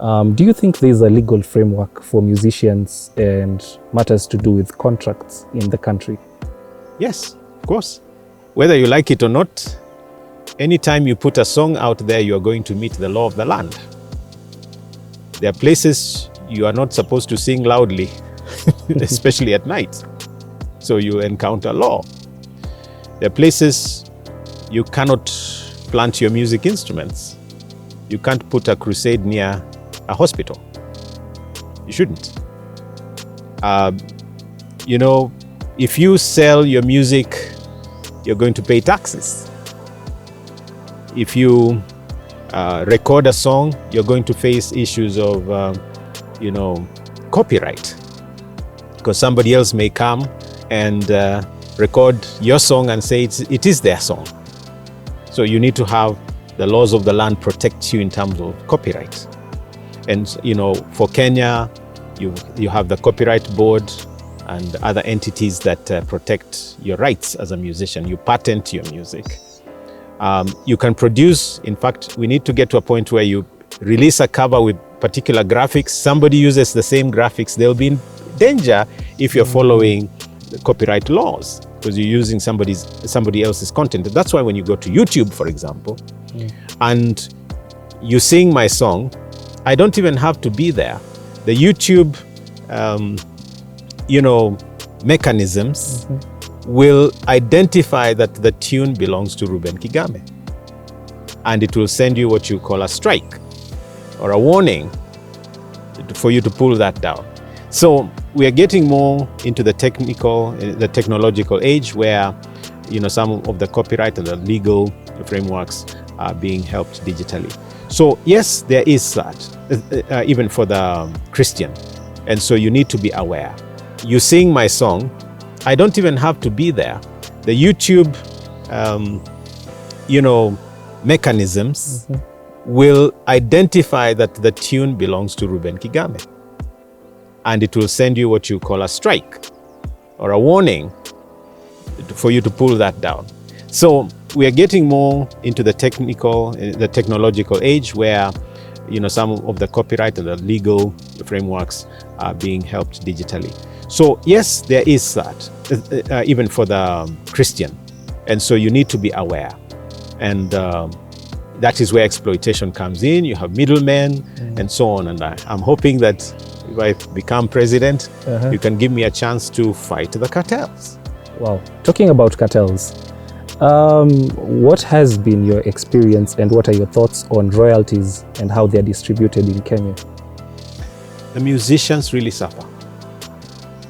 Do you think there's a legal framework for musicians and matters to do with contracts in the country? Yes, of course. Whether you like it or not, anytime you put a song out there, you are going to meet the law of the land. There are places you are not supposed to sing loudly, especially at night. So you encounter law. There are places you cannot plant your music instruments. You can't put a crusade near a hospital. You shouldn't. If you sell your music, you're going to pay taxes. If you record a song, you're going to face issues of, copyright. Because somebody else may come and record your song and say it is their song. So you need to have the laws of the land protect you in terms of copyright. And, for Kenya, you have the Copyright Board and other entities that protect your rights as a musician. You patent your music. You can produce, in fact, we need to get to a point where you release a cover with particular graphics. Somebody uses the same graphics, they'll be in danger if you're following the copyright laws, because you're using somebody else's content. That's why when you go to YouTube, for example, and you sing my song, I don't even have to be there. The YouTube, mechanisms will identify that the tune belongs to Reuben Kigame. And it will send you what you call a strike or a warning for you to pull that down. So we are getting more into the technological age where, some of the copyright and the legal frameworks are being helped digitally. So yes, there is that, even for the Christian. And so you need to be aware. You sing my song, I don't even have to be there. The YouTube, mechanisms will identify that the tune belongs to Reuben Kigame. And it will send you what you call a strike or a warning for you to pull that down. So we are getting more into the technological age where, some of the copyright and the legal frameworks are being helped digitally. So yes, there is that, even for the Christian. And so you need to be aware. And that is where exploitation comes in. You have middlemen and so on. And I'm hoping that if I become president, you can give me a chance to fight the cartels. Wow. Talking about cartels, what has been your experience and what are your thoughts on royalties and how they're distributed in Kenya? The musicians really suffer.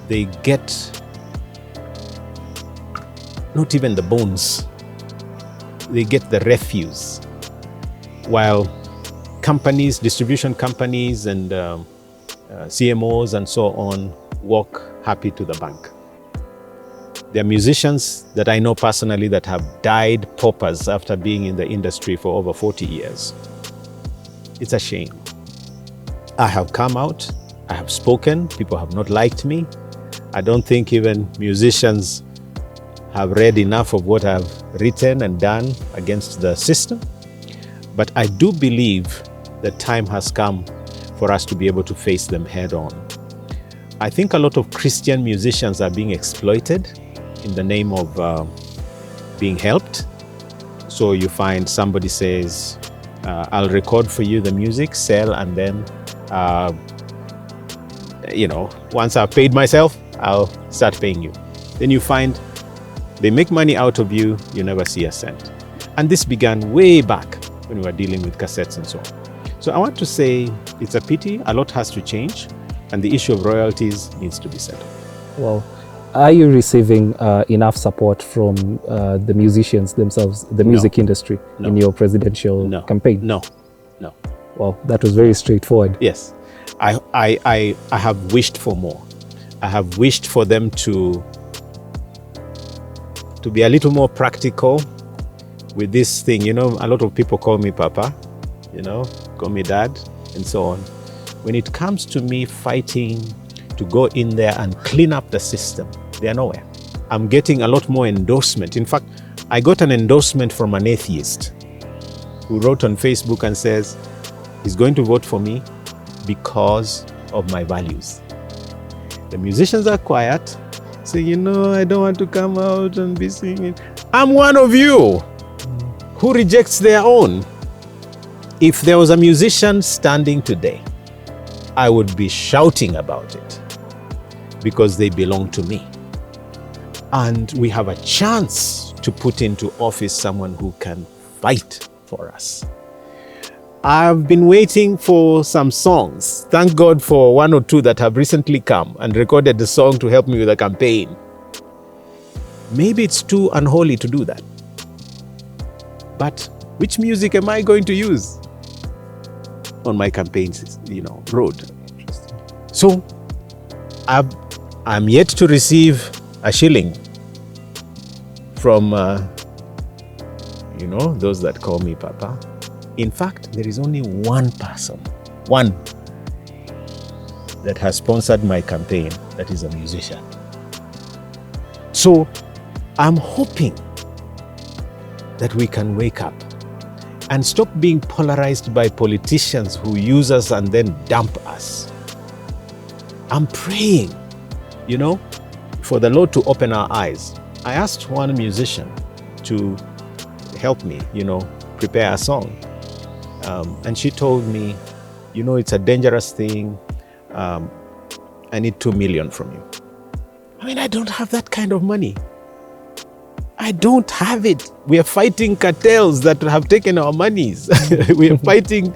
They get not even the bones. They get the refuse. While companies, distribution companies and CMOs and so on walk happy to the bank. There are musicians that I know personally that have died paupers after being in the industry for over 40 years. It's a shame. I have come out, I have spoken, people have not liked me. I don't think even musicians have read enough of what I've written and done against the system. But I do believe the time has come for us to be able to face them head on. I think a lot of Christian musicians are being exploited in the name of being helped. So you find somebody says, I'll record for you the music, sell, and then, once I've paid myself, I'll start paying you. Then you find they make money out of you, you never see a cent. And this began way back when we were dealing with cassettes and so on. So I want to say it's a pity, a lot has to change, and the issue of royalties needs to be settled. Well, are you receiving enough support from the musicians themselves, the music industry, in your presidential campaign? No. Well, that was very straightforward. Yes. I have wished for more. I have wished for them to be a little more practical with this thing. A lot of people call me Papa, call me Dad, and so on. When it comes to me fighting to go in there and clean up the system, they are nowhere. I'm getting a lot more endorsement. In fact, I got an endorsement from an atheist who wrote on Facebook and says he's going to vote for me because of my values. The musicians are quiet, say, I don't want to come out and be singing. I'm one of you who rejects their own. If there was a musician standing today, I would be shouting about it because they belong to me. And we have a chance to put into office someone who can fight for us. I've been waiting for some songs. Thank God for one or two that have recently come and recorded the song to help me with the campaign. Maybe it's too unholy to do that. But which music am I going to use on my campaign, road? So I'm yet to receive a shilling from, those that call me Papa. In fact, there is only one person, that has sponsored my campaign that is a musician. So I'm hoping that we can wake up and stop being polarized by politicians who use us and then dump us. I'm praying, for the Lord to open our eyes. I asked one musician to help me, prepare a song. And she told me, it's a dangerous thing. I need 2 million from you. I don't have that kind of money. I don't have it. We are fighting cartels that have taken our monies. We are fighting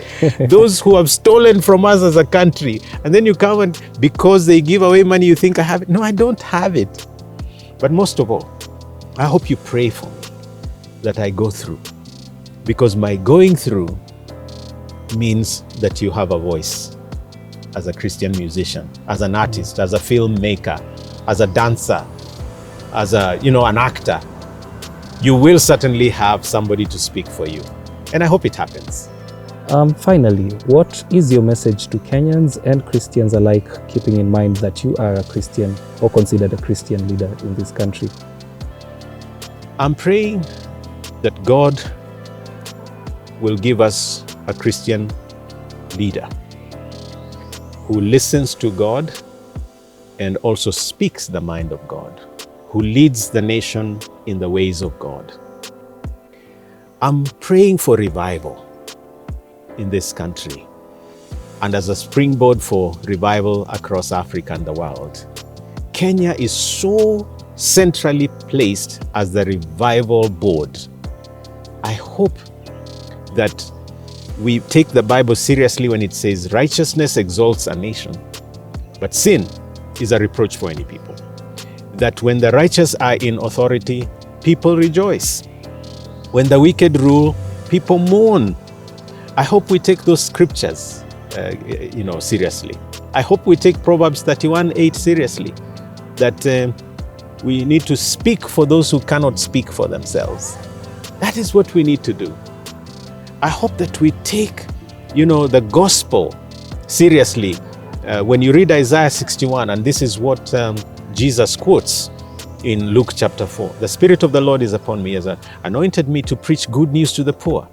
those who have stolen from us as a country. And then you come and because they give away money, you think I have it. No, I don't have it. But most of all, I hope you pray for me that I go through. Because my going through means that you have a voice as a Christian musician, as an artist, as a filmmaker, as a dancer, as an actor. You will certainly have somebody to speak for you. And I hope it happens. Finally, what is your message to Kenyans and Christians alike, keeping in mind that you are a Christian or considered a Christian leader in this country? I'm praying that God will give us a Christian leader who listens to God and also speaks the mind of God, who leads the nation in the ways of God. I'm praying for revival in this country and as a springboard for revival across Africa and the world. Kenya is so centrally placed as the revival board. I hope that we take the Bible seriously when it says righteousness exalts a nation, but sin is a reproach for any people. That when the righteous are in authority, people rejoice. When the wicked rule, people mourn. I hope we take those scriptures, seriously. I hope we take Proverbs 31:8 seriously. That we need to speak for those who cannot speak for themselves. That is what we need to do. I hope that we take, the gospel seriously. When you read Isaiah 61, and this is what Jesus quotes in Luke chapter 4. The Spirit of the Lord is upon me, as anointed me to preach good news to the poor,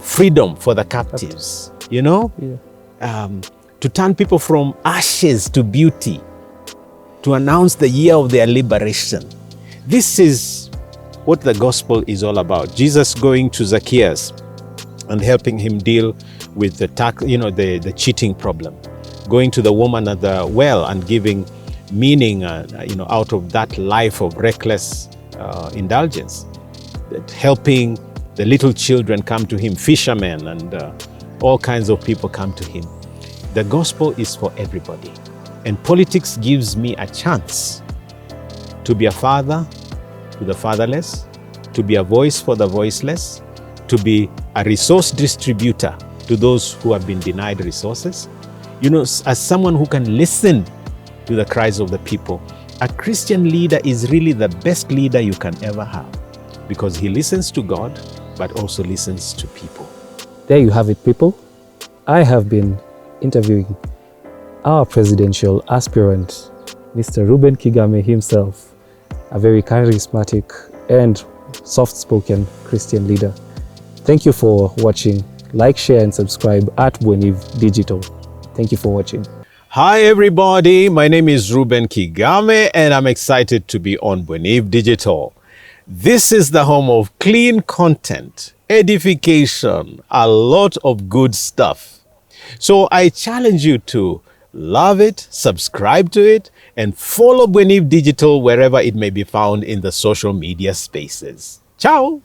freedom for the captives, to turn people from ashes to beauty, to announce the year of their liberation. This is what the gospel is all about. Jesus going to Zacchaeus and helping him deal with the the cheating problem. Going to the woman at the well and giving meaning, out of that life of reckless indulgence. That helping the little children come to him, fishermen and all kinds of people come to him. The gospel is for everybody. And politics gives me a chance to be a father to the fatherless, to be a voice for the voiceless, to be a resource distributor to those who have been denied resources. As someone who can listen to the cries of the people, a Christian leader is really the best leader you can ever have because he listens to God, but also listens to people. There you have it, people. I have been interviewing our presidential aspirant, Mr. Reuben Kigame himself, a very charismatic and soft-spoken Christian leader. Thank you for watching. Like, share, and subscribe at Bueniv Digital. Thank you for watching. Hi everybody, my name is Reuben Kigame and I'm excited to be on Bweniv Digital. This is the home of clean content, edification, a lot of good stuff. So I challenge you to love it, subscribe to it, and follow Bweniv Digital wherever it may be found in the social media spaces. Ciao!